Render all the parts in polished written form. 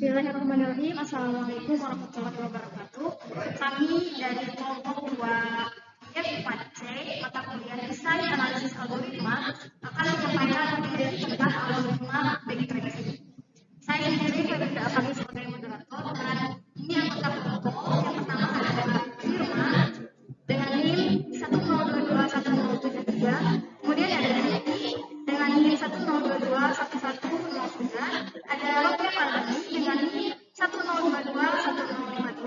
Bismillahirrahmanirrahim. Assalamualaikum warahmatullahi wabarakatuh. Kami dari kelompok 2F4C mata kuliah Desain Analisis Algoritma akan menyampaikan materi tentang algoritma backtracking. Saya sendiri tidak akan sebagai moderator dan ini anggota kelompok. Yang pertama adalah Firman dengan NIM 1022173. Kemudian ada Niti dengan NIM 1022110. Ada Rokia Pardani dengan NIM 1022152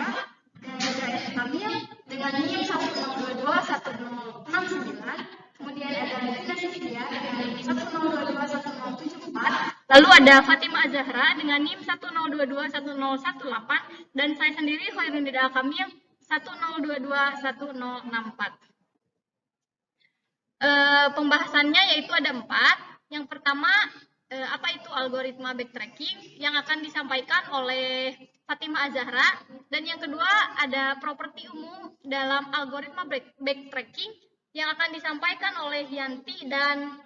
dan ada Kamil dengan NIM 1022169. Kemudian ada Dina Sylvia dengan NIM 1022174. Lalu ada Fatima Azahra dengan NIM 1022118 dan saya sendiri Khairunida Kamil 1022164. Pembahasannya yaitu ada 4. Yang pertama, apa itu algoritma backtracking yang akan disampaikan oleh Fatima Azahra, dan yang kedua ada properti umum dalam algoritma backtracking yang akan disampaikan oleh Yanti dan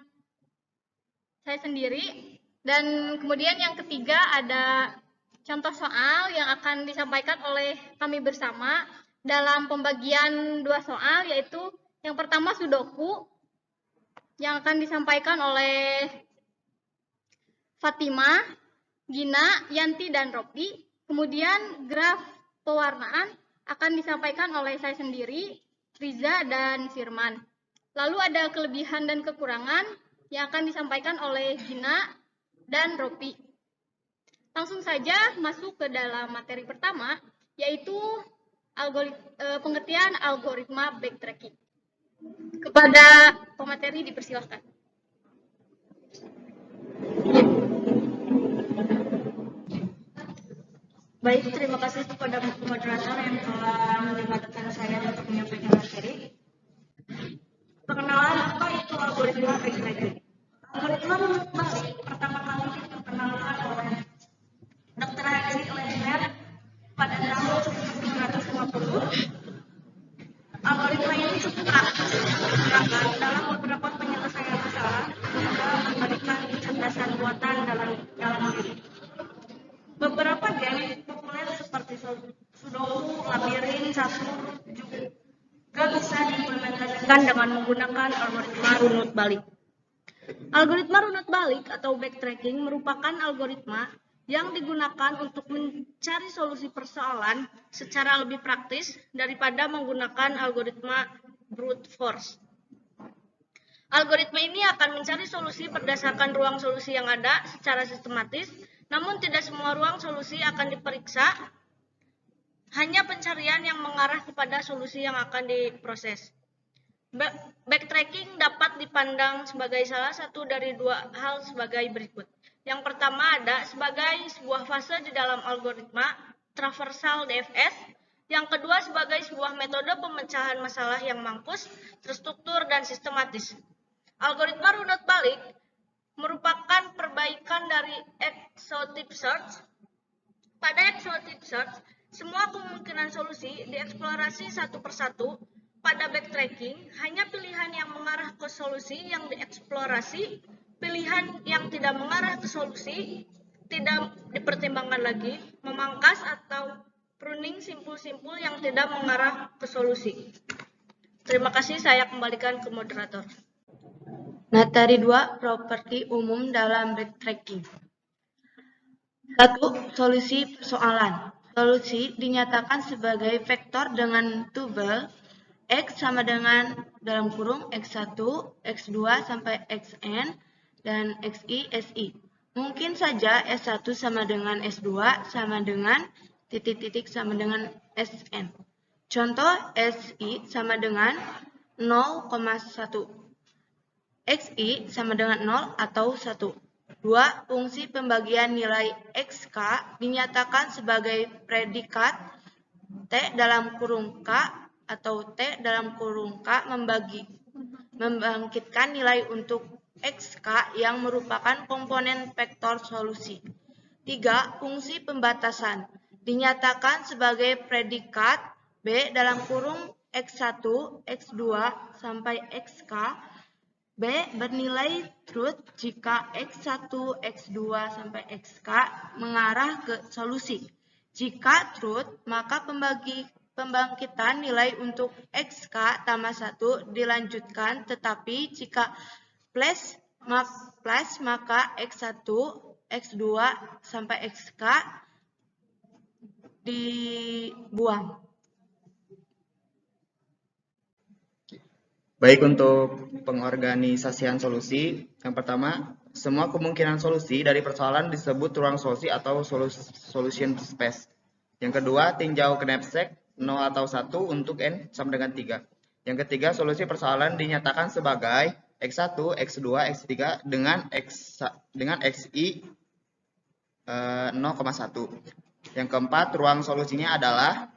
saya sendiri, dan kemudian yang ketiga ada contoh soal yang akan disampaikan oleh kami bersama dalam pembagian 2 soal, yaitu yang pertama sudoku yang akan disampaikan oleh Fatima, Gina, Yanti, dan Robi. Kemudian graf pewarnaan akan disampaikan oleh saya sendiri, Riza, dan Firman. Lalu ada kelebihan dan kekurangan yang akan disampaikan oleh Gina dan Robi. Langsung saja masuk ke dalam materi pertama, yaitu pengertian algoritma backtracking. Kepada pemateri dipersilahkan. Baik, terima kasih kepada moderator yang telah melibatkan saya untuk menyampaikan materi. Perkenalan, apa itu algoritma backtracking? Algoritma runut balik pertama kali diperkenalkan oleh Dr. Henry Lehner pada tahun 1950. Algoritma ini cukup praktis digunakan dalam beberapa penyelesaian masalah juga memberikan kecerdasan buatan dalam diri. Beberapa game populer seperti sudoku, labirin, catur juga bisa diimplementasikan dengan menggunakan algoritma runut balik. Algoritma runut balik atau backtracking merupakan algoritma yang digunakan untuk mencari solusi persoalan secara lebih praktis daripada menggunakan algoritma brute force. Algoritma ini akan mencari solusi berdasarkan ruang solusi yang ada secara sistematis, namun tidak semua ruang solusi akan diperiksa, hanya pencarian yang mengarah kepada solusi yang akan diproses. Backtracking dapat dipandang sebagai salah satu dari 2 hal sebagai berikut. Yang pertama ada sebagai sebuah fase di dalam algoritma traversal DFS. Yang kedua sebagai sebuah metode pemecahan masalah yang mampus, terstruktur, dan sistematis. Algoritma runut balik merupakan perbaikan dari exhaustive search. Pada exhaustive search, semua kemungkinan solusi dieksplorasi satu persatu. Pada backtracking, hanya pilihan yang mengarah ke solusi yang dieksplorasi. Pilihan yang tidak mengarah ke solusi tidak dipertimbangkan lagi. Memangkas atau pruning simpul-simpul yang tidak mengarah ke solusi. Terima kasih, saya kembalikan ke moderator. Materi 2, properti umum dalam backtracking. 1. Solusi persoalan. Solusi dinyatakan sebagai vektor dengan tubel X sama dengan dalam kurung X1, X2 sampai Xn, dan Xi, Si. Mungkin saja S1 sama dengan S2 sama dengan titik-titik sama dengan Sn. Contoh Si sama dengan 0,1. Xi sama dengan 0 atau 1. 2. Fungsi pembagian nilai Xk dinyatakan sebagai predikat T dalam kurung K atau T dalam kurung K membangkitkan nilai untuk Xk yang merupakan komponen vektor solusi. 3. Fungsi pembatasan dinyatakan sebagai predikat B dalam kurung X1, X2 sampai Xk B. Bernilai truth jika X1, X2, sampai Xk mengarah ke solusi. Jika truth, maka pembangkitan nilai untuk Xk tambah 1 dilanjutkan, tetapi jika plus maka X1, X2, sampai Xk dibuang. Baik, untuk pengorganisasian solusi, yang pertama, semua kemungkinan solusi dari persoalan disebut ruang solusi atau solution space. Yang kedua, tinjau knapsack 0 atau 1 untuk N sama dengan 3. Yang ketiga, solusi persoalan dinyatakan sebagai X1, X2, X3 dengan XI 0,1. Yang keempat, ruang solusinya adalah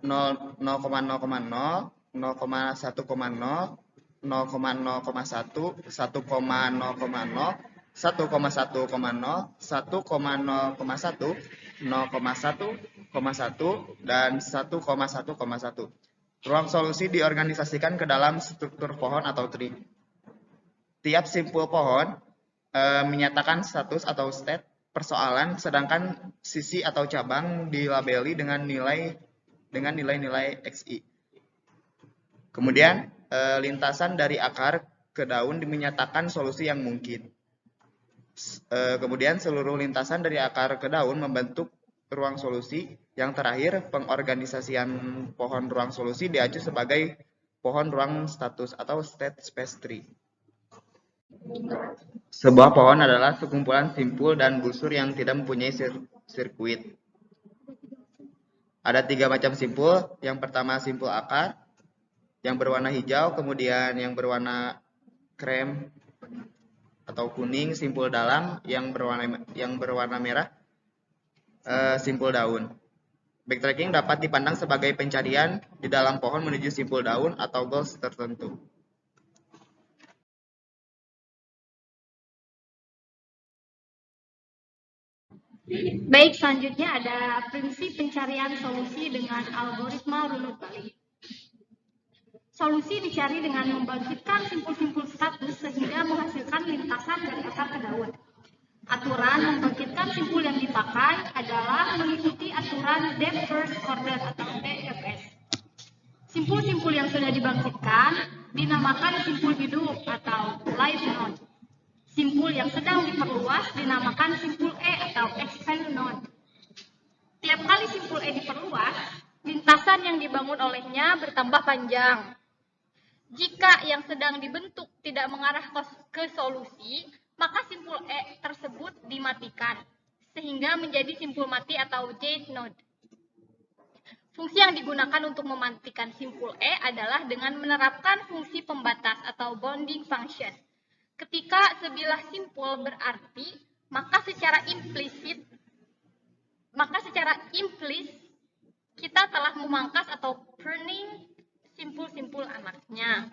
0,0,0, 0,1,0, 0,1, 1,0,0, 1,0,0, 1,1,0, 1,1,0, 0,1,1, dan 1,1,1. Ruang solusi diorganisasikan ke dalam struktur pohon atau tree. Tiap simpul pohon menyatakan status atau state persoalan, sedangkan sisi atau cabang dilabeli dengan nilai-nilai XI. Kemudian lintasan dari akar ke daun menyatakan solusi yang mungkin. Kemudian seluruh lintasan dari akar ke daun membentuk ruang solusi. Yang terakhir, pengorganisasian pohon ruang solusi diacu sebagai pohon ruang status atau state space tree. Sebuah pohon adalah sekumpulan simpul dan busur yang tidak mempunyai sirkuit. Ada 3 macam simpul. Yang pertama simpul akar, yang berwarna hijau, kemudian yang berwarna krem atau kuning simpul dalam, yang berwarna merah simpul daun. Backtracking dapat dipandang sebagai pencarian di dalam pohon menuju simpul daun atau goals tertentu. Baik, selanjutnya ada prinsip pencarian solusi dengan algoritma runut balik. Solusi dicari dengan membangkitkan simpul-simpul status sehingga menghasilkan lintasan dari akar ke daun. Aturan membangkitkan simpul yang dipakai adalah mengikuti aturan depth first order atau DFS. Simpul-simpul yang sudah dibangkitkan dinamakan simpul hidup atau live node. Simpul yang sedang diperluas dinamakan simpul E atau expand node. Tiap kali simpul E diperluas, lintasan yang dibangun olehnya bertambah panjang. Jika yang sedang dibentuk tidak mengarah ke solusi, maka simpul E tersebut dimatikan, sehingga menjadi simpul mati atau dead node. Fungsi yang digunakan untuk mematikan simpul E adalah dengan menerapkan fungsi pembatas atau bounding function. Ketika sebilah simpul berarti, maka secara implisit kita telah memangkas atau pruning simpul-simpul anaknya.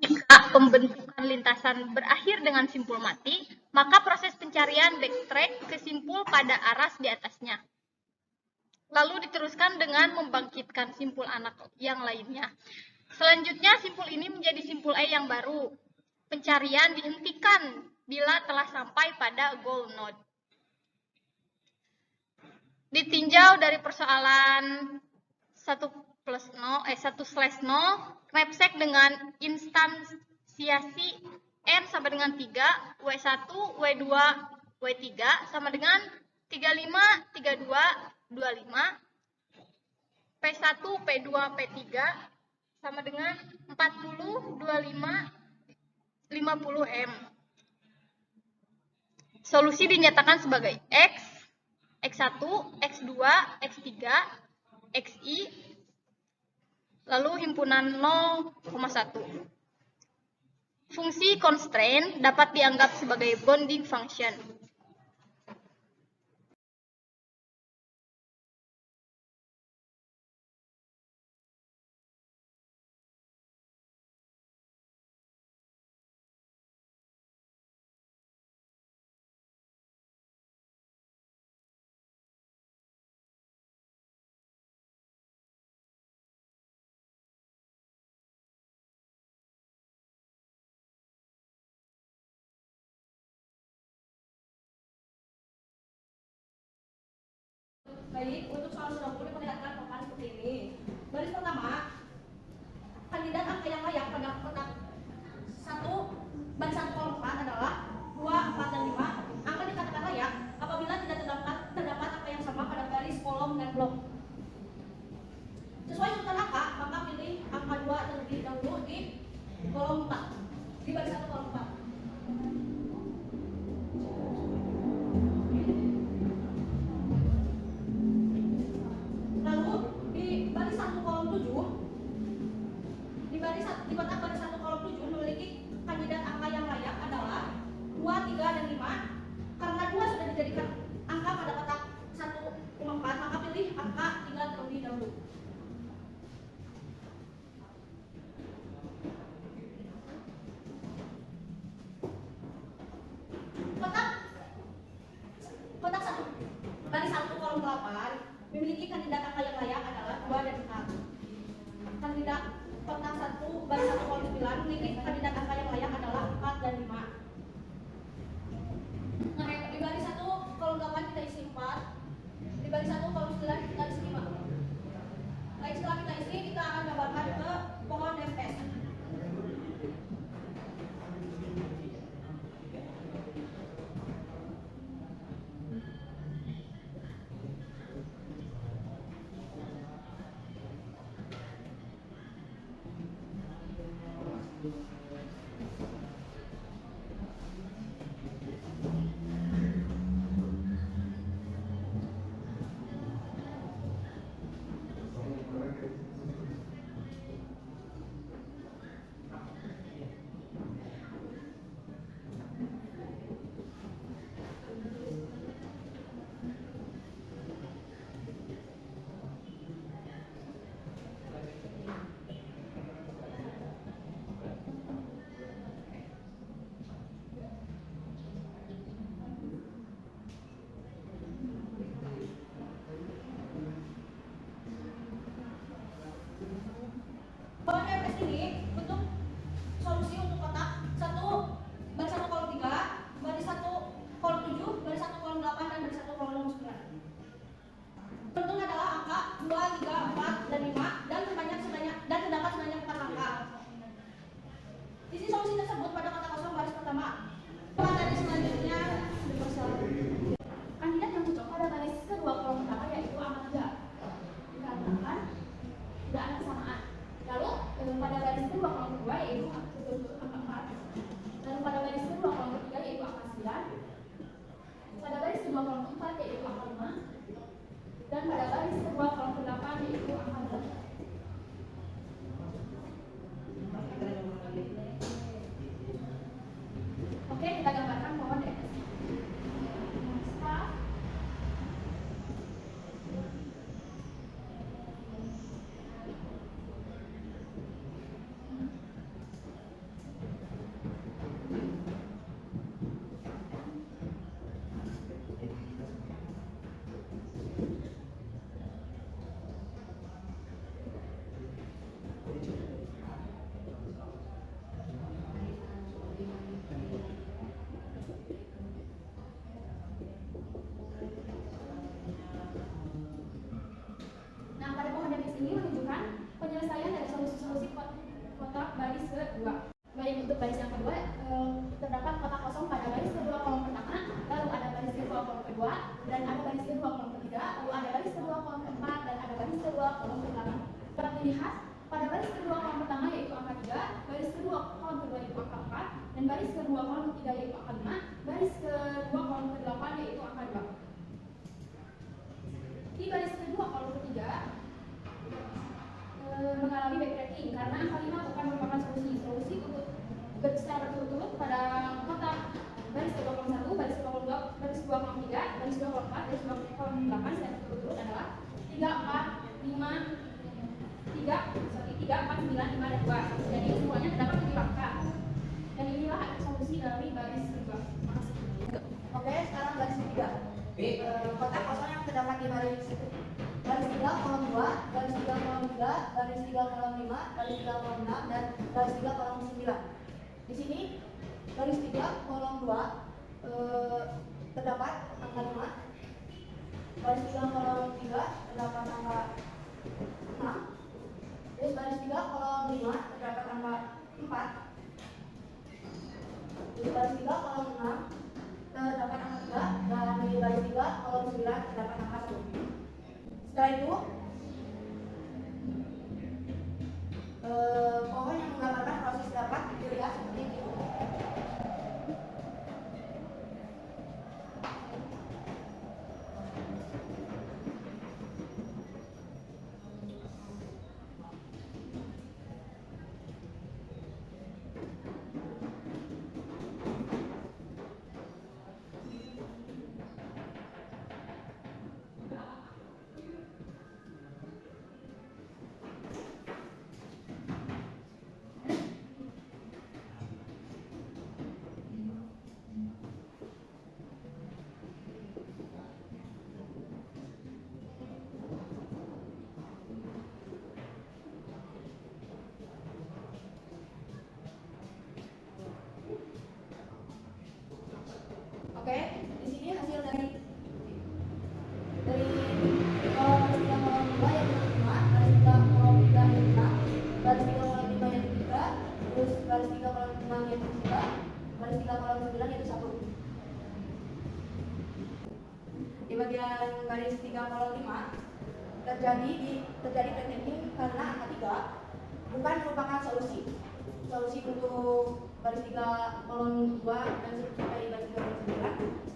Jika pembentukan lintasan berakhir dengan simpul mati, maka proses pencarian backtrack ke simpul pada aras di atasnya. Lalu diteruskan dengan membangkitkan simpul anak yang lainnya. Selanjutnya, simpul ini menjadi simpul E yang baru. Pencarian dihentikan bila telah sampai pada goal node. Ditinjau dari persoalan 1/0, knapsack dengan instansiasi N sama dengan 3, W1, W2, W3 sama dengan 35, 32, 25, P1, P2, P3 sama dengan 40, 25, 50 M. Solusi dinyatakan sebagai X, X1, X2, X3, XI, lalu himpunan 0,1. Fungsi constraint dapat dianggap sebagai bounding function. Baik, untuk soal 90 diperlihatkan papan seperti ini. Baris pertama, kandidat angka yang layak pada kotak 1 baris 1 kolom 4 adalah 2, 4, dan 5. Angka dikatakan layak apabila tidak terdapat angka yang sama pada baris, kolom, dan blok. Sesuai urutan angka, maka pilih angka 2 terlebih dahulu di kolom 4, di baris 1 kolom 4. Lalu di baris 1 kolom 7, di kotak baris 1 kolom 7 memiliki kandidat angka yang layak adalah 2, 3, dan 5. Karena 2 sudah dijadikan angka pada kotak 1,4, maka pilih angka 3 terlebih dahulu. Kotak 1 baris 1 kolom 8 memiliki kandidat angka yang layak adalah 2 dan 4. Kandidat kotak 1 baris 1 kolom 9 memiliki kandidat angka yang layak adalah 4 dan 5. Nah, di baris 1 kolom 8 kita isi 4, di baris 1 kolom 9 kita isi 5. Baik, setelah kita isi, kita akan gambarkan ke pohon FS. Pohon FS ini untuk solusi untuk kotak 1 baris 1 kolom 3, baris 1 kolom 7, baris 1 kolom 8, dan baris 1 kolom 9. Beruntung adalah angka 2, 3, 4, dan 5 dan terdapat sebanyak 4 angka. Isi solusi tersebut pada kotak kosong baris pertama. Dari selanjutnya kandidat yang cocok pada baris kedua kolom pertama yaitu angka 3. Dikarenakan tidak ada kesamaan. Lalu pada baris kedua kolom kedua yaitu angka 4. Lalu pada baris kedua kolom ketiga yaitu angka 9. Pada baris kedua kolom keempat yaitu angka 5. Dan pada baris kedua kolom ke-8 yaitu angka 2. Oke, kita gambarkan pohon FS. Nah, pada pohon FS ini menunjukkan penyelesaian dari solusi-solusi kotak baris kedua. Baik, untuk baris yang kedua terdapat kotak kosong pada baris kedua kolom pertama, lalu ada baris kedua kolom kedua, dan ada baris kedua kolom ketiga, lalu ada baris kedua kolom keempat, dan ada baris kedua kolom ke-8. Dapat dilihat pada baris kedua kolom pertama yaitu angka 3, baris kedua kolom kedua yaitu angka 4, dan baris kedua kolom ketiga yaitu angka 5, baris kedua kolom ke-8 yaitu angka 2. Di baris kedua kolom ketiga mengalami backtracking karena angka 5 bukan merupakan solusi untuk secara berturut-turut pada kotak baris kedua kolom 1, baris kedua kolom 2, baris kedua kolom 3, baris kedua kolom 4, baris kedua kolom 8 secara berturut-turut adalah 3, 4, 5, 3, 4, 9, 5, dan 2. Jadi semuanya terdapat 7 angka. Dan inilah solusi dari baris kedua. Makasih. Oke, sekarang baris ketiga. Kotak kosong yang terdapat di baris 3 kolom 2, baris 3 kolom 3, baris 3 kolom 5, baris 3 kolom 6, dan baris 3 kolom 9. Di sini baris 3 kolom 2 terdapat angka 5, baris 3 kolom 3 terdapat angka 6. Terus baris 3 kolom 5 terdapat angka 4. Di baris 3 kolom 6 terdapat angka 3 dan di baris 3 kolom 9 terdapat angka 1. Setelah itu pohon yang menggambarkan proses dapat dilihat seperti itu. Oke, di sini hasil dari kolom 3 kolom 2 yaitu 5, baris 3 kolom 3 yaitu 6, baris 3 kolom 5 yaitu 3, terus baris 3 kolom 6 yaitu 3, baris 3 kolom 9 yaitu 1. Di bagian baris 3 kolom 5 terjadi pentingnya karena angka 3 bukan merupakan solusi. Solusi untuk baris 3 kolom 2 dan sampai di baris 3 kolom 9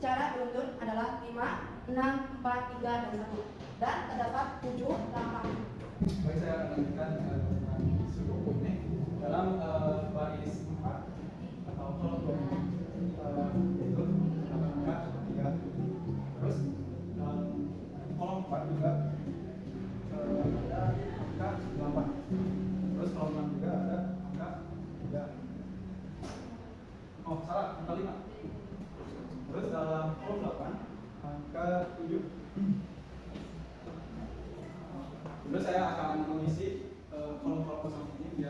secara beruntun adalah 5, 6, 4, 3, dan 1 dan terdapat 7 langkah. Baik, saya lanjutkan dengan isu ini dalam baris 4 atau kolom 2 itu angka 3. Terus dalam kolom 4 juga ada angka 8. Terus kolom 6 juga ada angka 3. Oh, salah, angka 5. Terus dalam kolom 8 angka 7. Terus saya akan mengisi kolom-kolom kosong ini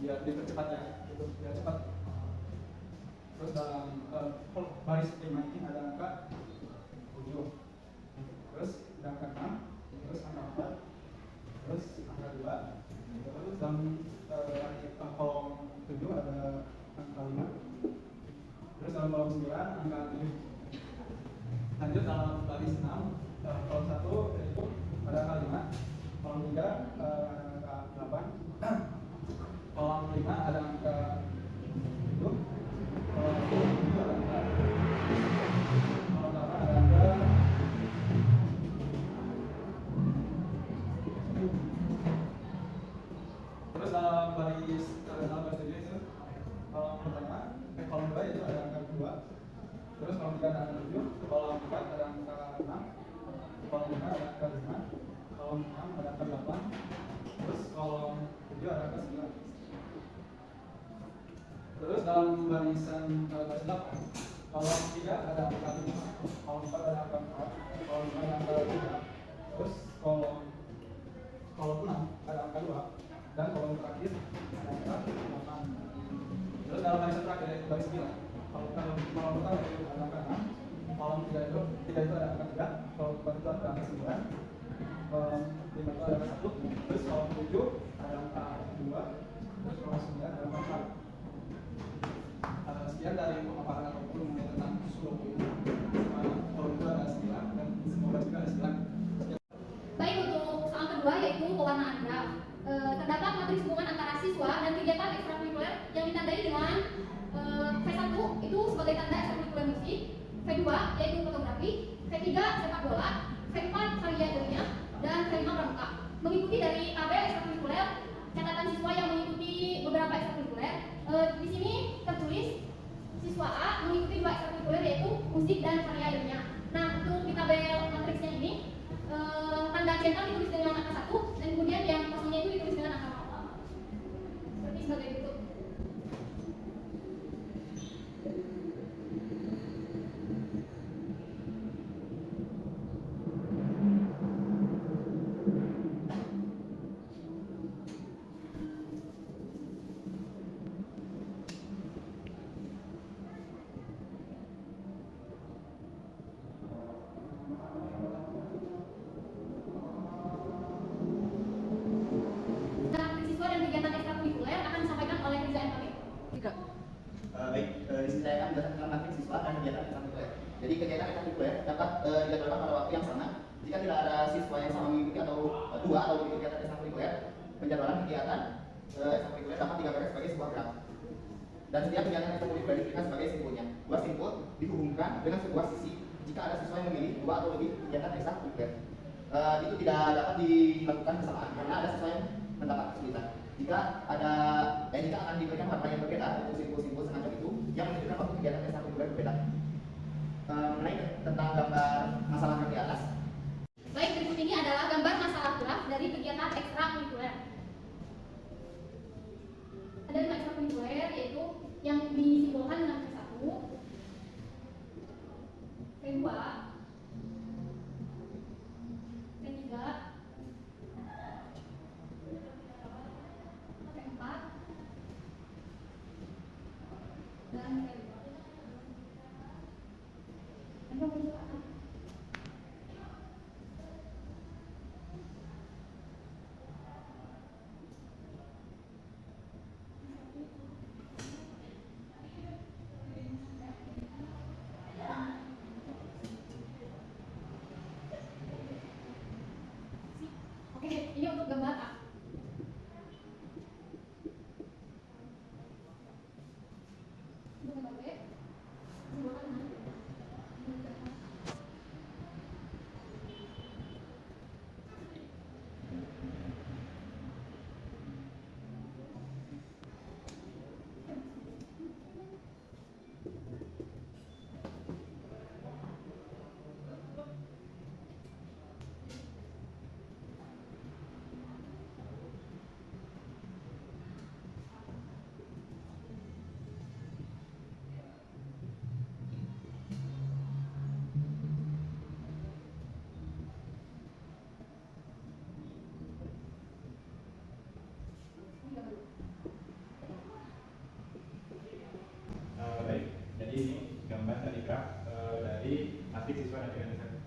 biar dipercepat ya, biar cepat. Terus dalam baris 5 ini ada angka 7. Terus ada angka 6, terus angka 4, terus angka 2. Terus dalam kolom 7 ada angka 5. Terus dalam kolom 9 angka 7. Lanjut dalam baris 6 kolom 1 itu ada angka 5, kolom 3 ada angka 8, kolom 5 ada angka 7, kolom 7 ada angka 8 ada angka 10. Terus dalam baris 7 itu kolom pertama, kolom 2 itu ada angka 2. Terus kolom 3 ada angka 7, kolom 4 ada angka 6, kolom 5 ada angka 5, kolom 6 ada angka 8, terus kolom 7 ada angka 9. Terus dalam barisan baris 8, kolom 3 ada angka 5, kolom 4 ada angka 4, kolom 5 ada angka 3, terus kolom 6 ada angka 2, dan kolom terakhir ada angka 8. Terus dalam barisan terakhir yaitu baris 9, kolom pertama itu ada angka 6, kolom 3 itu ada angka 3, kolom 4 itu ada angka 9, kolom 5 itu ada angka 1, terus kolom 7 ada angka 2, terus kolom 9 ada angka 4. Sekian dari pemaparan ataupun mengenai tentang suluk ini. Kolom 2 ada 9 dan semoga juga ada 9. Baik, untuk soal kedua yaitu pewarnaan graf. Terdapat matris hubungan antara siswa dan kegiatan ekstrakurikuler yang ditandai dengan V1 itu sebagai tanda ekstrakurikuler musik, V2 yaitu fotografi, V3 sepak bola, V4 karya ilmiah, dan V5 pramuka. Mengikuti dari tabel ekstrakurikuler, catatan siswa yang mengikuti beberapa ekstrakurikuler. Di sini tertulis siswa A mengikuti 2 ekstrakurikuler yaitu musik dan karya ilmiah. Nah, untuk di tabel matriksnya ini tanda centang ditulis dengan angka 1 dan kemudian yang kosongnya itu ditulis dengan angka 0. Seperti sebagai berikut. Jadi kegiatan ekstrakurikuler dapat dijadwalkan pada waktu yang sama jika tidak ada siswa yang sama mengikuti atau dua atau lebih kegiatan ekstrakurikuler. Penjadwalan kegiatan ekstrakurikuler dapat digambarkan sebagai sebuah graf. Dan setiap kegiatan ekstrakurikuler diberikan sebagai simpulnya. Dua simpul dihubungkan dengan sebuah sisi jika ada siswa yang memilih dua atau lebih kegiatan ekstrakurikuler. Itu tidak dapat dilakukan bersamaan karena ada siswa yang mendapat kesulitan. Jika akan diberikan warna yang berbeda untuk simpul-simpul semacam itu yang menunjukkan waktu kegiatan ekstrakurikuler berbeda. Mengenai tentang gambar masalah graf di atas. Baik, berikut ini adalah gambar masalah graf dari kegiatan ekstrakurikuler. Ada 5 ekstrakurikuler, yaitu yang disimbolkan dengan P1, P2, P3, P4, dan P5. Oke, ini untuk gambar A. Untuk gambar B, simbolkan dengan baik, jadi ini gambar dari graf dari aktif siswa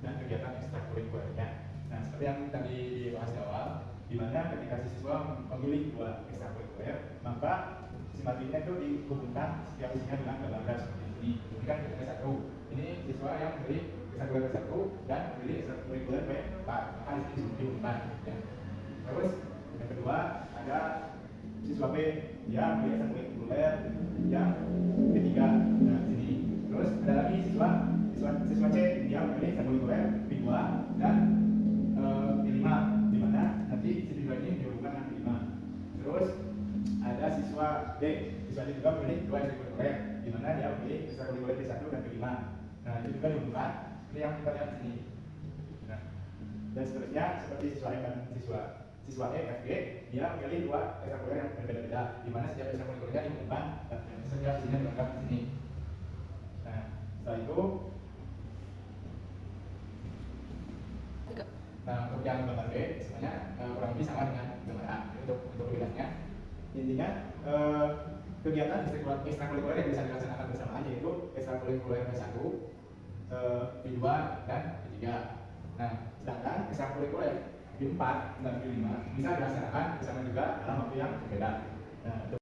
dan kegiatan ekstrakurikulernya. Nah, seperti yang tadi dibahas di awal, di mana ketika siswa memilih dua ekstrakurikuler, maka sisi matinya itu dihubungkan setiap sisinya dengan gambar graf seperti ini. Ini kan P1. Ini siswa yang memilih ekstrakurikuler P1 dan memilih ekstrakurikuler P4, maka di sini dihubungkan. Ya. Terus yang kedua ada siswa B, dia memilih ekstrakurikuler yang ketiga, nah sini. Terus ada lagi siswa C, dia memilih ekstrakurikuler P2 dan P5, di mana nanti sisi dua ini dihubungkan dengan P5. Terus ada siswa D juga memilih dua ekstrakurikuler, di mana dia memilih ekstrakurikuler P1 dan P5. Nah itu juga dihubungkan, ini yang kita lihat di sini. Nah, dan seterusnya seperti siswa M dan siswa E, F, G, dia memilih dua ekstrakurikuler yang berbeda-beda, di mana setiap ekstrakurikulernya dihubungkan dan setiap sisinya dilengkap di sini. Nah, setelah itu, untuk yang gambar B, sebenarnya kurang lebih sama dengan gambar A. Untuk perbedaannya, intinya kegiatan ekstrakurikuler yang bisa dilaksanakan bersamaan yaitu ekstrakurikuler P1, P2, dan P3. Nah, sedangkan ekstrakurikuler P4 dan P5 bisa dilaksanakan bersama juga dalam waktu yang berbeda. Nah,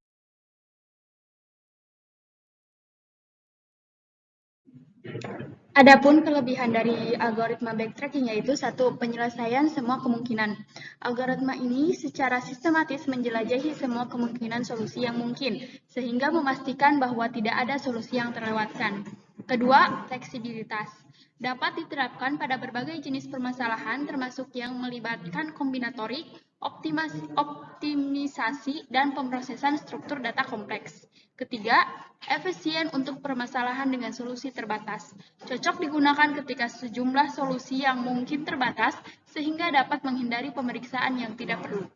Adapun kelebihan dari algoritma backtracking yaitu satu, penyelesaian semua kemungkinan. Algoritma ini secara sistematis menjelajahi semua kemungkinan solusi yang mungkin, sehingga memastikan bahwa tidak ada solusi yang terlewatkan. Kedua, fleksibilitas. Dapat diterapkan pada berbagai jenis permasalahan termasuk yang melibatkan kombinatorik, optimisasi, dan pemrosesan struktur data kompleks. Ketiga, efisien untuk permasalahan dengan solusi terbatas. Cocok digunakan ketika sejumlah solusi yang mungkin terbatas sehingga dapat menghindari pemeriksaan yang tidak perlu.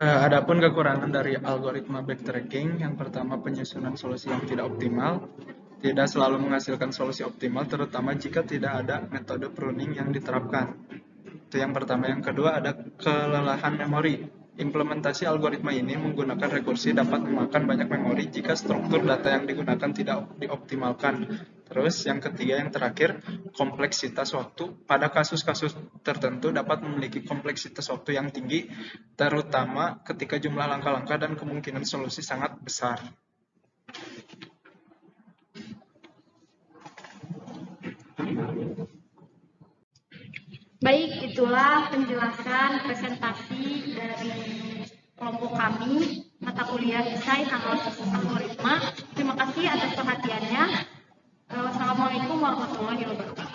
Adapun kekurangan dari algoritma backtracking, yang pertama penyusunan solusi yang tidak optimal, tidak selalu menghasilkan solusi optimal, terutama jika tidak ada metode pruning yang diterapkan. Itu yang pertama. Yang kedua ada kelelahan memori. Implementasi algoritma ini menggunakan rekursi dapat memakan banyak memori jika struktur data yang digunakan tidak dioptimalkan. Terus yang ketiga, yang terakhir, kompleksitas waktu. Pada kasus-kasus tertentu dapat memiliki kompleksitas waktu yang tinggi, terutama ketika jumlah langkah-langkah dan kemungkinan solusi sangat besar. Baik, itulah penjelasan presentasi dari kelompok kami mata kuliah desain analisis algoritma. Terima kasih atas perhatiannya. Wassalamualaikum warahmatullahi wabarakatuh.